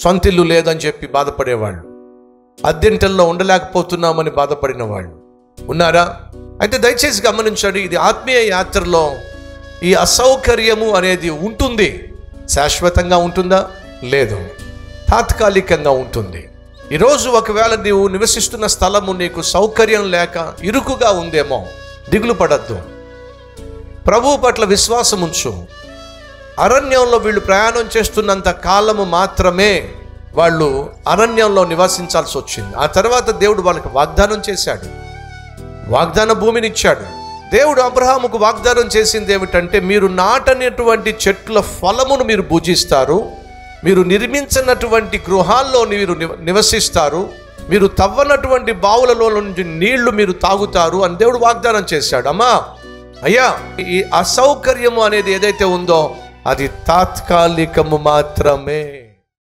సొంతిల్లు లేదని చెప్పి బాధపడేవాళ్ళు, అద్దెంటల్లో ఉండలేకపోతున్నామని బాధపడిన వాళ్ళు ఉన్నారా? అయితే దయచేసి గమనించండి, ఇది ఆత్మీయ యాత్రలో ఈ అసౌకర్యము అనేది ఉంటుంది. శాశ్వతంగా ఉంటుందా? లేదు, తాత్కాలికంగా ఉంటుంది. ఈరోజు ఒకవేళ నీవు నివసిస్తున్న స్థలము నీకు సౌకర్యం లేక ఇరుకుగా ఉందేమో, దిగులు పడద్దు. ప్రభువు పట్ల విశ్వాసం ఉంచు. అరణ్యంలో వీళ్ళు ప్రయాణం చేస్తున్నంత కాలము మాత్రమే వాళ్ళు అరణ్యంలో నివసించాల్సి వచ్చింది. ఆ తర్వాత దేవుడు వాళ్ళకి వాగ్దానం చేశాడు, వాగ్దాన భూమిని ఇచ్చాడు. దేవుడు అబ్రహాముకు వాగ్దానం చేసింది ఏమిటంటే, మీరు నాటనటువంటి చెట్ల ఫలమును మీరు భుజిస్తారు, మీరు నిర్మించినటువంటి గృహాల్లో మీరు నివసిస్తారు, మీరు తవ్వనటువంటి బావులలో నుంచి నీళ్లు మీరు తాగుతారు అని దేవుడు వాగ్దానం చేశాడు. అమ్మా అయ్యా, ఈ అసౌకర్యము అనేది ఏదైతే ఉందో అది తాత్కాలికము మాత్రమే.